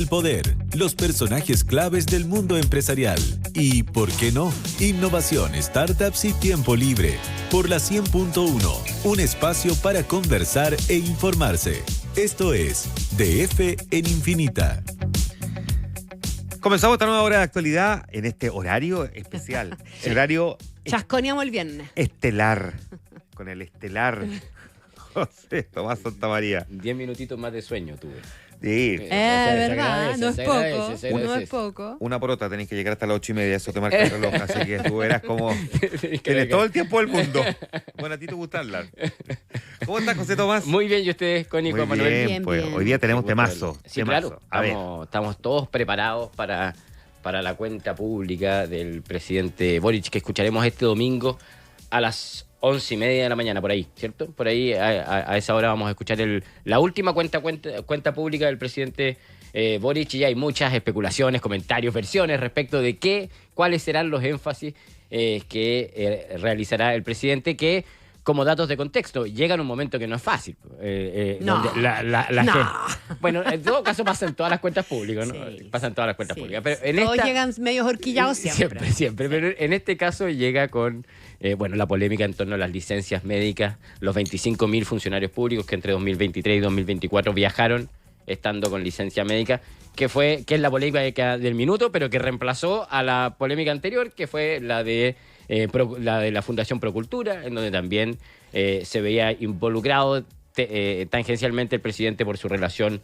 El poder, los personajes claves del mundo empresarial y, ¿por qué no?, innovación, startups y tiempo libre. Por la 100.1, un espacio para conversar e informarse. Esto es DF en Infinita. Comenzamos esta nueva hora de actualidad en este horario especial. El horario Chasconeamos el viernes. estelar. Con el estelar José Tomás Santamaría. 10 minutitos más de sueño tuve. Sí. Verdad, no es poco. No es poco. Una por otra, tenés que llegar hasta las 8:30, eso te marca el reloj, así que tú verás como tienes todo el tiempo del mundo. Bueno, a ti te gusta hablar. ¿Cómo estás, José Tomás? Muy bien, ¿y ustedes, Connie, Juan Manuel? Bien, pues bien. hoy día tenemos temazo. Sí, temazo. claro. A ver. Estamos todos preparados para la cuenta pública del presidente Boric, que escucharemos este domingo a las 11:30 de la mañana, por ahí, ¿cierto? Por ahí, a esa hora vamos a escuchar la última cuenta pública del presidente Boric, y hay muchas especulaciones, comentarios, versiones respecto de cuáles serán los énfasis que realizará el presidente, que, como datos de contexto, llega en un momento que no es fácil. No. Donde la No. gente, bueno, en todo caso pasa en todas las cuentas públicas, ¿no? Sí, Pasa en todas las cuentas sí. públicas. Pero en Todos esta, llegan medio horquillados siempre. Siempre. Pero en este caso llega con la polémica en torno a las licencias médicas, los 25.000 funcionarios públicos que entre 2023 y 2024 viajaron estando con licencia médica, que es la polémica del minuto, pero que reemplazó a la polémica anterior, que fue la de la Fundación Procultura, en donde también se veía involucrado tangencialmente el presidente por su relación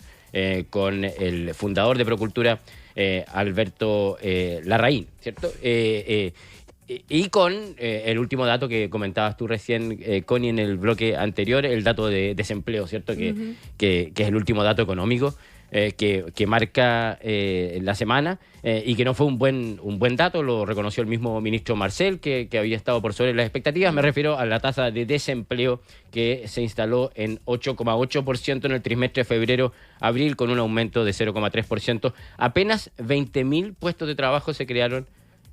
con el fundador de Procultura, Alberto Larraín, ¿cierto? Y con el último dato que comentabas tú recién, Connie, en el bloque anterior, el dato de desempleo, ¿cierto? Que es el último dato económico que marca la semana, y que no fue un buen dato, lo reconoció el mismo ministro Marcel, que había estado por sobre las expectativas. Me refiero a la tasa de desempleo, que se instaló en 8,8% en el trimestre de febrero-abril, con un aumento de 0,3%. Apenas 20.000 puestos de trabajo se crearon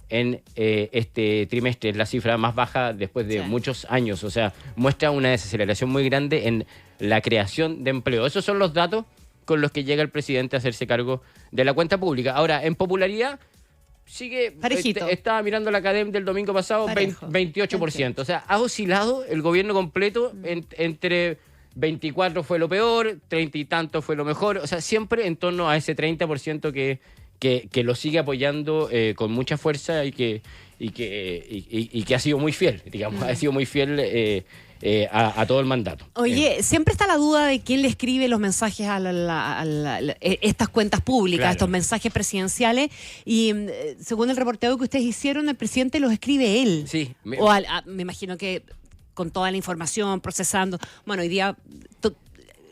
en este trimestre. Es la cifra más baja después de muchos años. O sea, muestra una desaceleración muy grande en la creación de empleo. Esos son los datos con los que llega el presidente a hacerse cargo de la cuenta pública. Ahora, en popularidad sigue Parejito. Estaba mirando la Academ del domingo pasado, Parejo. 28%. O sea, ha oscilado el gobierno completo entre 24 fue lo peor, 30 y tanto fue lo mejor. O sea, siempre en torno a ese 30% que lo sigue apoyando con mucha fuerza y que ha sido muy fiel, digamos, ha sido muy fiel a todo el mandato. Oye, siempre está la duda de quién le escribe los mensajes a estas cuentas públicas, Claro. estos mensajes presidenciales, y según el reporteo que ustedes hicieron, el presidente los escribe él. Sí. O me imagino que con toda la información, procesando. Bueno, hoy día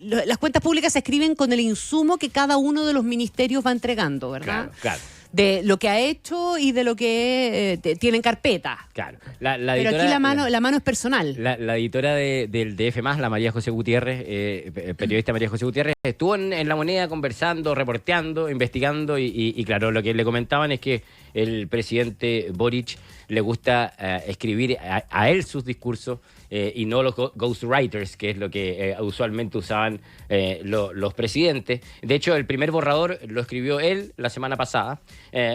las cuentas públicas se escriben con el insumo que cada uno de los ministerios va entregando, ¿verdad? Claro. De lo que ha hecho y de lo que tiene en carpeta. Claro. Pero aquí la mano es personal. La editora del DF+, la María José Gutiérrez, periodista María José Gutiérrez, estuvo en La Moneda conversando, reporteando, investigando, y claro, lo que le comentaban es que el presidente Boric le gusta escribir a él sus discursos, y no los ghostwriters, que es lo que usualmente usaban los presidentes. De hecho, el primer borrador lo escribió él la semana pasada,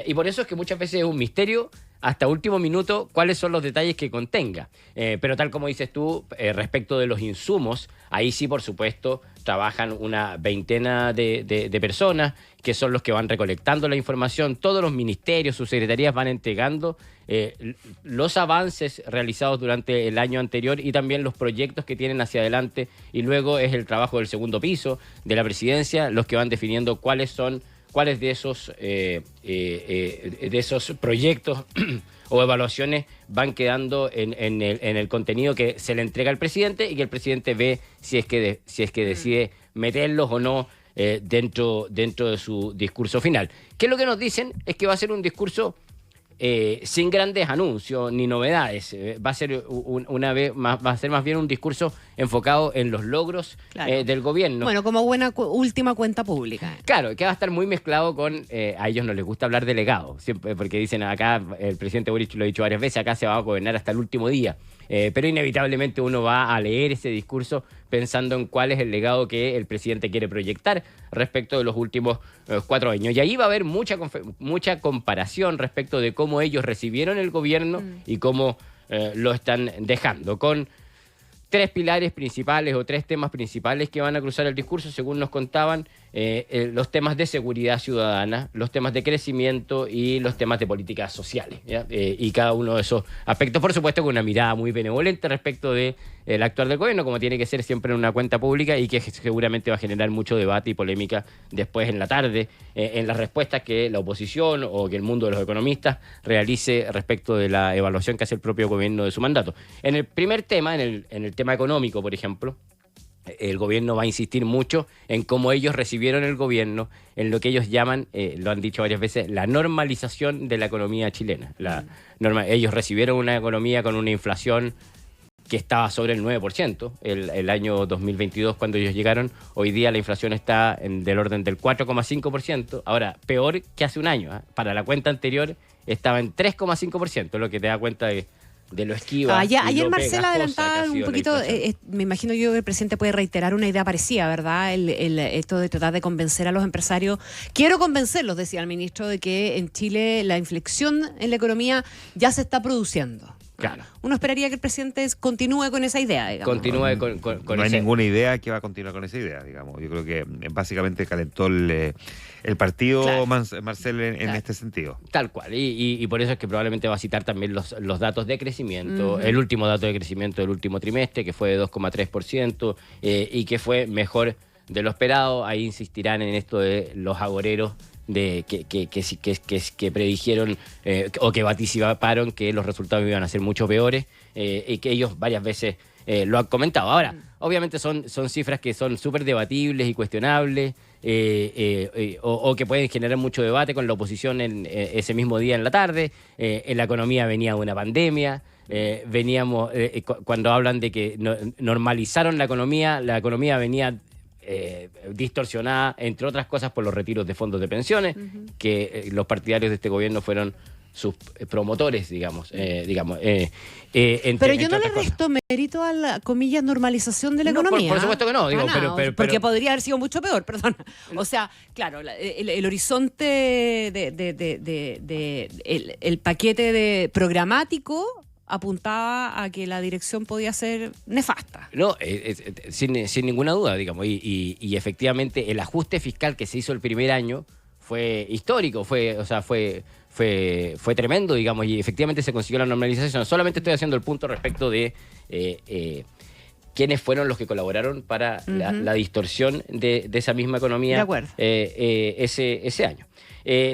y por eso es que muchas veces es un misterio hasta último minuto cuáles son los detalles que contenga. Pero tal como dices tú, respecto de los insumos, ahí sí, por supuesto, trabajan una veintena de personas que son los que van recolectando la información. Todos los ministerios, sus secretarías van entregando los avances realizados durante el año anterior y también los proyectos que tienen hacia adelante. Y luego es el trabajo del segundo piso de la presidencia los que van definiendo cuáles de esos proyectos o evaluaciones van quedando en el contenido que se le entrega al presidente, y que el presidente ve si es que decide meterlos o no dentro de su discurso final. ¿Qué es lo que nos dicen? Es que va a ser un discurso sin grandes anuncios ni novedades. Va a ser va a ser más bien un discurso enfocado en los logros del gobierno. Bueno, como buena última cuenta pública. Claro, que va a estar muy mezclado con... a ellos no les gusta hablar de legado, siempre, porque dicen acá, el presidente Boric lo ha dicho varias veces, acá se va a gobernar hasta el último día. pero inevitablemente uno va a leer ese discurso pensando en cuál es el legado que el presidente quiere proyectar respecto de los últimos 4 años. Y ahí va a haber mucha comparación respecto de cómo ellos recibieron el gobierno y cómo lo están dejando, con 3 pilares principales o 3 temas principales que van a cruzar el discurso, según nos contaban, los temas de seguridad ciudadana, los temas de crecimiento y los temas de políticas sociales, ¿ya? Y cada uno de esos aspectos, por supuesto, con una mirada muy benevolente respecto del actuar del gobierno, como tiene que ser siempre en una cuenta pública, y que seguramente va a generar mucho debate y polémica después en la tarde, en las respuestas que la oposición o que el mundo de los economistas realice respecto de la evaluación que hace el propio gobierno de su mandato. En el primer tema, en el tema económico, por ejemplo, el gobierno va a insistir mucho en cómo ellos recibieron el gobierno, en lo que ellos llaman, lo han dicho varias veces, la normalización de la economía chilena. Ellos recibieron una economía con una inflación que estaba sobre el 9%, el año 2022 cuando ellos llegaron. Hoy día la inflación está del orden del 4,5%, ahora peor que hace un año, ¿eh? Para la cuenta anterior estaba en 3,5%, lo que te da cuenta de lo esquiva. Ayer Marcela adelantaba un poquito, me imagino yo que el presidente puede reiterar una idea parecida, ¿verdad? Esto de tratar de convencer a los empresarios. Quiero convencerlos, decía el ministro, de que en Chile la inflexión en la economía ya se está produciendo. Claro. Uno esperaría que el presidente continúe con esa idea, digamos. Continúe con no hay ninguna idea que va a continuar con esa idea, digamos. Yo creo que básicamente calentó el partido, claro. Marcel en este sentido. Tal cual, y por eso es que probablemente va a citar también los datos de crecimiento, el último dato de crecimiento del último trimestre, que fue de 2,3%, y que fue mejor de lo esperado. Ahí insistirán en esto de los agoreros que predijeron o que vaticinaron que los resultados iban a ser mucho peores, y que ellos varias veces lo han comentado. Ahora, obviamente son cifras que son súper debatibles y cuestionables, o que pueden generar mucho debate con la oposición en ese mismo día en la tarde. En la economía venía de una pandemia. Cuando hablan de que normalizaron la economía venía distorsionada, entre otras cosas, por los retiros de fondos de pensiones, que los partidarios de este gobierno fueron sus promotores, digamos. Pero yo no le resto mérito a la, comillas, normalización de la economía. Por supuesto que no. Digo, porque podría haber sido mucho peor, perdón. O sea, claro, el horizonte el paquete de programático apuntaba a que la dirección podía ser nefasta. No, sin ninguna duda, digamos. Y efectivamente el ajuste fiscal que se hizo el primer año fue histórico, fue tremendo, digamos, y efectivamente se consiguió la normalización. Solamente estoy haciendo el punto respecto de quiénes fueron los que colaboraron para la distorsión de esa misma economía. De acuerdo. Ese año.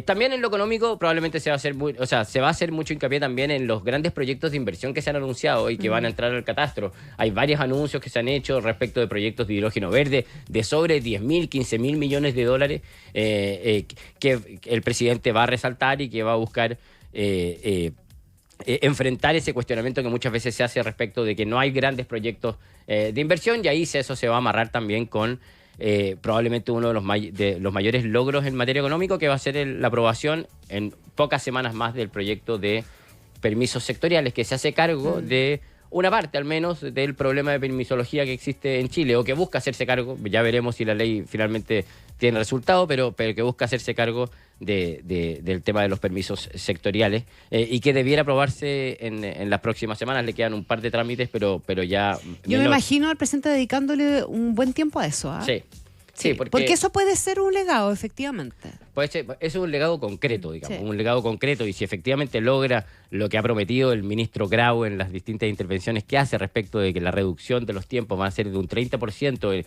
También en lo económico probablemente se va a hacer mucho hincapié también en los grandes proyectos de inversión que se han anunciado y que van a entrar al catastro. Hay varios anuncios que se han hecho respecto de proyectos de hidrógeno verde de sobre 10.000, 15.000 millones de dólares, que el presidente va a resaltar y que va a buscar enfrentar ese cuestionamiento que muchas veces se hace respecto de que no hay grandes proyectos de inversión, y ahí eso se va a amarrar también con probablemente uno de los mayores logros en materia económica, que va a ser la aprobación en pocas semanas más del proyecto de permisos sectoriales, que se hace cargo de una parte al menos del problema de permisología que existe en Chile, o que busca hacerse cargo. Ya veremos si la ley finalmente tiene resultado, pero que busca hacerse cargo del tema de los permisos sectoriales, y que debiera aprobarse en las próximas semanas. Le quedan un par de trámites, pero ya... Yo me imagino al presidente dedicándole un buen tiempo a eso. ¿Eh? Sí, porque eso puede ser un legado, efectivamente. Eso es un legado concreto, digamos, un legado concreto, y si efectivamente logra lo que ha prometido el ministro Grau en las distintas intervenciones que hace respecto de que la reducción de los tiempos va a ser de un 30%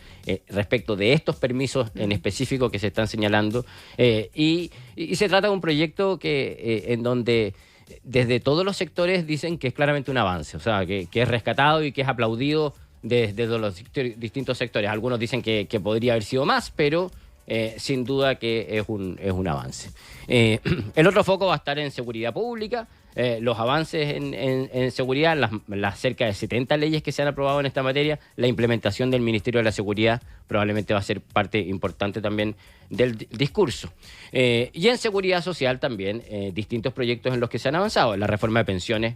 respecto de estos permisos en específico que se están señalando, y se trata de un proyecto en donde desde todos los sectores dicen que es claramente un avance, o sea, que es rescatado y que es aplaudido desde los distintos sectores. Algunos dicen que podría haber sido más, pero sin duda que es un avance. El otro foco va a estar en seguridad pública, los avances en seguridad, las cerca de 70 leyes que se han aprobado en esta materia. La implementación del Ministerio de la Seguridad probablemente va a ser parte importante también del discurso. Y en seguridad social también, distintos proyectos en los que se han avanzado. La reforma de pensiones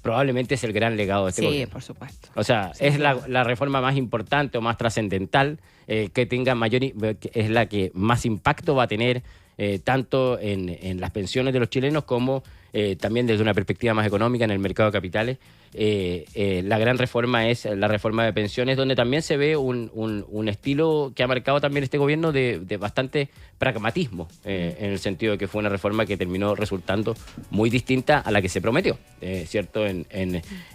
probablemente es el gran legado de este gobierno. Sí, por supuesto. O sea, es la reforma más importante o más trascendental que tenga es la que más impacto va a tener tanto en las pensiones de los chilenos como también desde una perspectiva más económica en el mercado de capitales. La gran reforma es la reforma de pensiones, donde también se ve un estilo que ha marcado también este gobierno de bastante pragmatismo, en el sentido de que fue una reforma que terminó resultando muy distinta a la que se prometió, ¿cierto?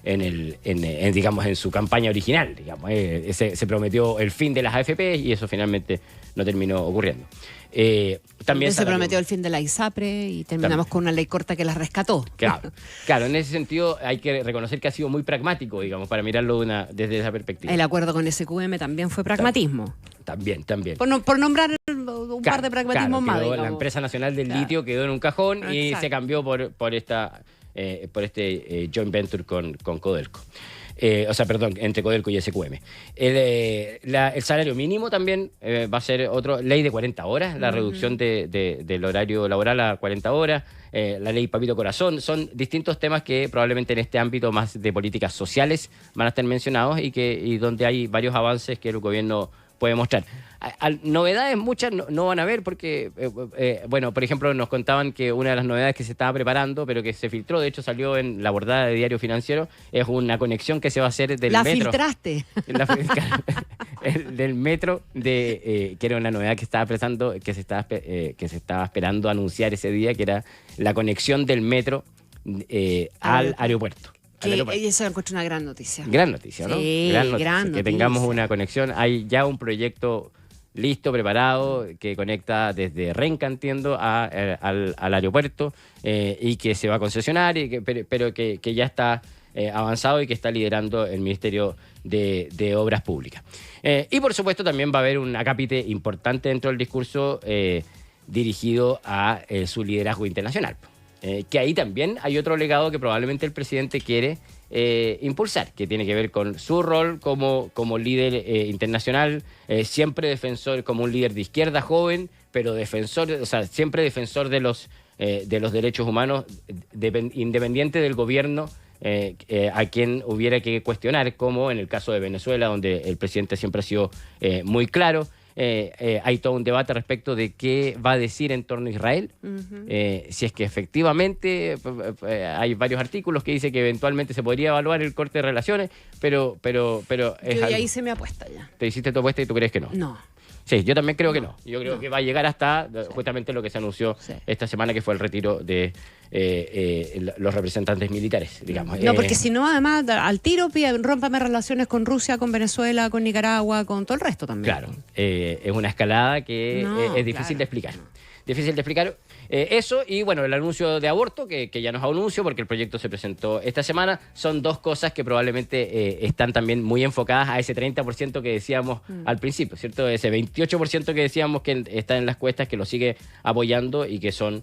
Digamos, en su campaña original, digamos. Se prometió el fin de las AFP y eso finalmente no terminó ocurriendo. También se prometió el fin de la ISAPRE y terminamos con una ley corta que la rescató. Claro, en ese sentido hay que reconocer que ha sido muy pragmático, digamos, para mirarlo desde esa perspectiva. El acuerdo con SQM también fue pragmatismo. También. Por nombrar un par de pragmatismos más. La Empresa Nacional del Litio quedó en un cajón y se cambió por este joint venture con Codelco. Entre Codelco y SQM. El salario mínimo también va a ser ley de 40 horas, la reducción del horario laboral a 40 horas, la ley Papito Corazón. Son distintos temas que probablemente en este ámbito más de políticas sociales van a estar mencionados y donde hay varios avances que el gobierno puede mostrar. Novedades muchas no van a haber porque, por ejemplo, nos contaban que una de las novedades que se estaba preparando, pero que se filtró, de hecho salió en la portada de Diario Financiero, es una conexión que se va a hacer del metro. La filtraste. Del metro, que era una novedad que se estaba esperando anunciar ese día, que era la conexión del metro al aeropuerto. Y eso lo encuentro una gran noticia. Gran noticia, ¿no? Sí, gran noticia. Que tengamos una conexión. Hay ya un proyecto listo, preparado, que conecta desde Renca, entiendo, al aeropuerto y que se va a concesionar, pero que ya está avanzado y que está liderando el Ministerio de Obras Públicas. Y por supuesto también va a haber un acápite importante dentro del discurso dirigido a su liderazgo internacional. Que ahí también hay otro legado que probablemente el presidente quiere impulsar, que tiene que ver con su rol como líder internacional, siempre defensor, como un líder de izquierda joven, pero siempre defensor de los derechos humanos, independiente del gobierno a quien hubiera que cuestionar, como en el caso de Venezuela, donde el presidente siempre ha sido muy claro. Hay todo un debate respecto de qué va a decir en torno a Israel, si es que efectivamente hay varios artículos que dicen que eventualmente se podría evaluar el corte de relaciones, pero es yo ahí se me apuesta ya. ¿Te hiciste tu apuesta y tú crees que no? No. Sí, yo también creo que no. Yo creo que va a llegar hasta justamente lo que se anunció esta semana, que fue el retiro de los representantes militares, digamos. No, porque si no, además, al tiro, rómpame relaciones con Rusia, con Venezuela, con Nicaragua, con todo el resto también. Claro, es una escalada que es difícil de explicar. Difícil de explicar eso, y bueno, el anuncio de aborto, que ya nos anunció porque el proyecto se presentó esta semana, son dos cosas que probablemente están también muy enfocadas a ese 30% que decíamos al principio, ¿cierto? Ese 28% que decíamos que está en las cuestas, que lo sigue apoyando y que son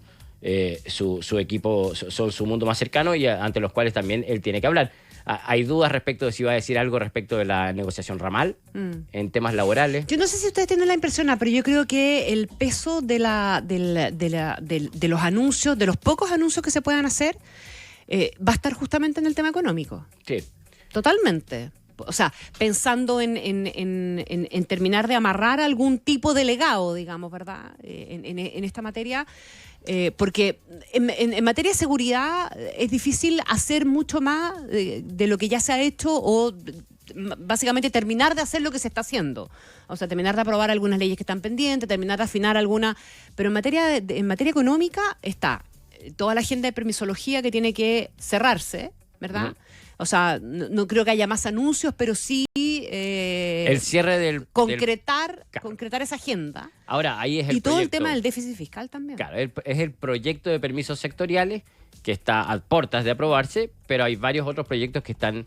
su equipo, son su mundo más cercano y ante los cuales también él tiene que hablar. Hay dudas respecto de si va a decir algo respecto de la negociación ramal en temas laborales. Yo no sé si ustedes tienen la impresión, pero yo creo que el peso de los anuncios, de los pocos anuncios que se puedan hacer, va a estar justamente en el tema económico. Sí. Totalmente. O sea, pensando en terminar de amarrar algún tipo de legado, digamos, ¿verdad? En esta materia. Porque en materia de seguridad es difícil hacer mucho más de lo que ya se ha hecho o básicamente terminar de hacer lo que se está haciendo. O sea, terminar de aprobar algunas leyes que están pendientes, terminar de afinar algunas. Pero en materia económica está toda la agenda de permisología que tiene que cerrarse, ¿verdad? O sea, no creo que haya más anuncios, pero sí el cierre concretar esa agenda. Ahora, ahí es y todo el tema del déficit fiscal también. Claro, es el proyecto de permisos sectoriales que está a puertas de aprobarse, pero hay varios otros proyectos que están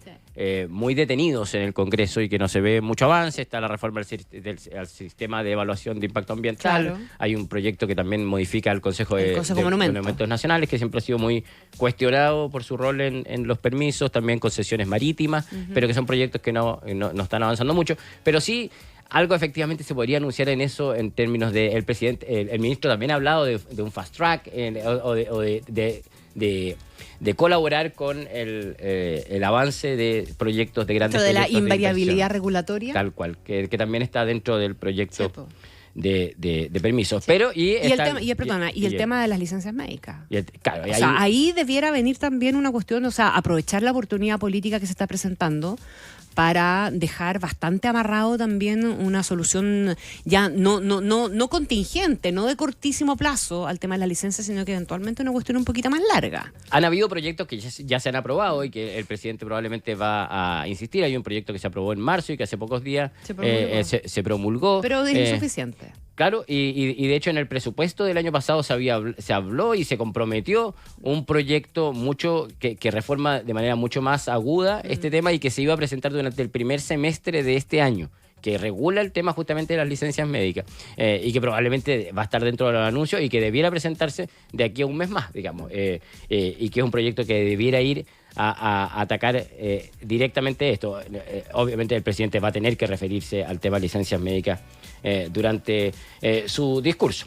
muy detenidos en el Congreso y que no se ve mucho avance. Está la reforma al sistema de evaluación de impacto ambiental. Claro. Hay un proyecto que también modifica el Consejo de Monumentos Nacionales, que siempre ha sido muy cuestionado por su rol en los permisos, también concesiones marítimas, pero que son proyectos que no están avanzando mucho. Pero sí, algo efectivamente se podría anunciar en eso en términos de el presidente, el ministro también ha hablado de un fast track o de de colaborar con el avance de proyectos de grandes proyectos. Esto de la invariabilidad regulatoria. Tal cual, que también está dentro del proyecto de permisos. Sí. Pero, el tema de las licencias médicas. Claro, ahí debiera venir también una cuestión, aprovechar la oportunidad política que se está presentando para dejar bastante amarrado también una solución ya no contingente, no de cortísimo plazo al tema de la licencia, sino que eventualmente una cuestión un poquito más larga. Han habido proyectos que ya se han aprobado y que el presidente probablemente va a insistir. Hay un proyecto que se aprobó en marzo y que hace pocos días se promulgó. Pero es insuficiente. Claro, y de hecho en el presupuesto del año pasado se habló y se comprometió un proyecto que reforma de manera mucho más aguda este tema y que se iba a presentar durante el primer semestre de este año, que regula el tema justamente de las licencias médicas y que probablemente va a estar dentro de los anuncios y que debiera presentarse de aquí a un mes más, digamos, y que es un proyecto que debiera ir a atacar directamente esto. Obviamente el presidente va a tener que referirse al tema de licencias médicas durante su discurso.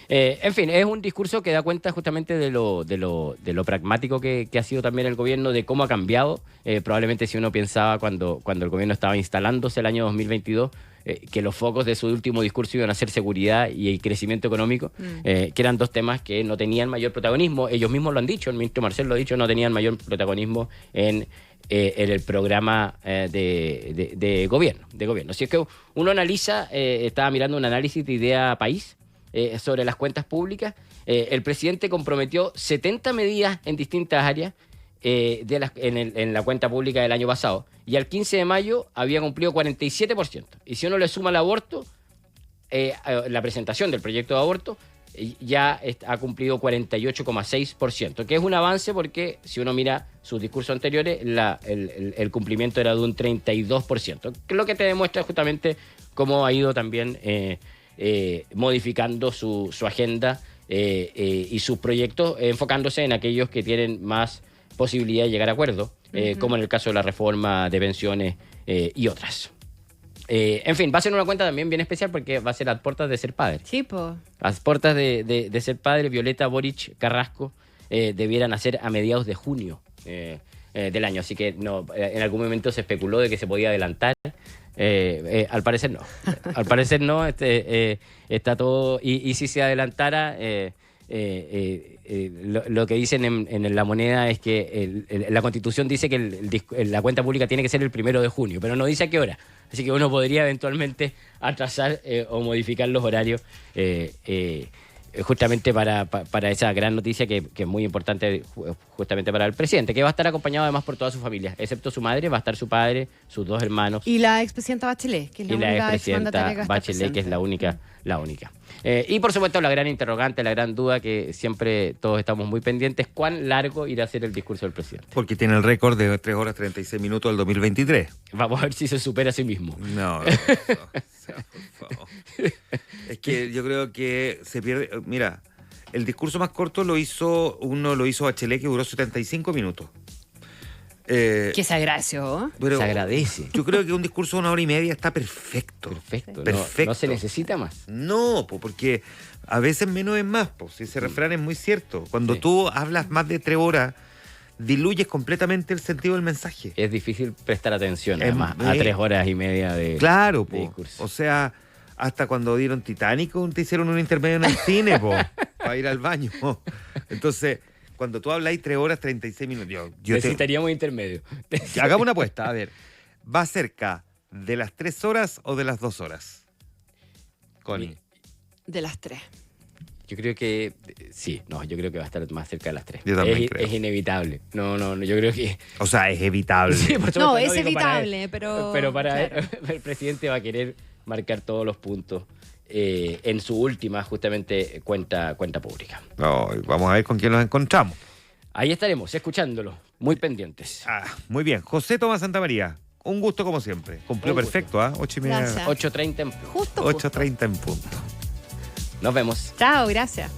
En fin, es un discurso que da cuenta justamente de lo pragmático que ha sido también el gobierno, de cómo ha cambiado. Probablemente si uno pensaba cuando el gobierno estaba instalándose el año 2022, que los focos de su último discurso iban a ser seguridad y el crecimiento económico, que eran dos temas que no tenían mayor protagonismo. Ellos mismos lo han dicho, el ministro Marcel lo ha dicho, no tenían mayor protagonismo en el programa de gobierno. Si es que uno analiza, estaba mirando un análisis de Idea País, sobre las cuentas públicas, el presidente comprometió 70 medidas en distintas áreas en la cuenta pública del año pasado, y al 15 de mayo había cumplido 47%. Y si uno le suma el aborto, la presentación del proyecto de aborto, ya ha cumplido 48,6%, que es un avance porque si uno mira sus discursos anteriores, el cumplimiento era de un 32%, que es lo que te demuestra justamente cómo ha ido también modificando su agenda y sus proyectos, enfocándose en aquellos que tienen más posibilidad de llegar a acuerdo, como en el caso de la reforma de pensiones y otras. En fin, va a ser una cuenta también bien especial porque va a ser a puertas de ser padre. Sí, po. A puertas de ser padre, Violeta Boric Carrasco debieran nacer a mediados de junio del año, así que en algún momento se especuló de que se podía adelantar. Al parecer no. Al parecer no. Está todo. Y si se adelantara, lo que dicen en La Moneda es que la Constitución dice que la cuenta pública tiene que ser el 1 de junio, pero no dice a qué hora. Así que uno podría eventualmente atrasar o modificar los horarios justamente para esa gran noticia que es muy importante justamente para el presidente, que va a estar acompañado además por toda su familia, excepto su madre, va a estar su padre, sus dos hermanos. Y la expresidenta Bachelet, que es la única exmandataria que va a estar presente. Que es la única. Y por supuesto la gran interrogante, la gran duda que siempre todos estamos muy pendientes, ¿cuán largo irá a ser el discurso del presidente? Porque tiene el récord de 3 horas 36 minutos del 2023. Vamos a ver si se supera a sí mismo. No, por favor. Es que yo creo que se pierde. Mira, el discurso más corto lo hizo Bachelet, que duró 75 minutos. Que se agradeció. Se agradece. Yo creo que un discurso de 1 hora y media está perfecto. Perfecto. No se necesita más. No, porque a veces menos es más. Si ese refrán es muy cierto. Cuando tú hablas más de 3 horas, diluyes completamente el sentido del mensaje. Es difícil prestar atención, además, a 3 horas y media de discurso. O sea, hasta cuando dieron Titanic, te hicieron un intermedio en el cine, para ir al baño. Entonces, cuando tú hablas 3 horas 36 minutos, yo necesitaríamos intermedio. Hagamos una apuesta, a ver. ¿Va cerca de las 3 horas o de las 2 horas? Connie. De las 3. Yo creo que sí, yo creo que va a estar más cerca de las 3. Yo también creo. Es inevitable. No, yo creo que... O sea, es evitable. Sí, no, es evitable, pero... Pero para el presidente va a querer marcar todos los puntos en su última, justamente, cuenta pública. Vamos a ver con quién nos encontramos. Ahí estaremos, escuchándolo, muy pendientes. Muy bien. José Tomás Santamaría, un gusto como siempre. Cumplió perfecto, 8:30. Gracias. 8:30 en punto. Justo. 8:30 en punto. Nos vemos. Chao, gracias.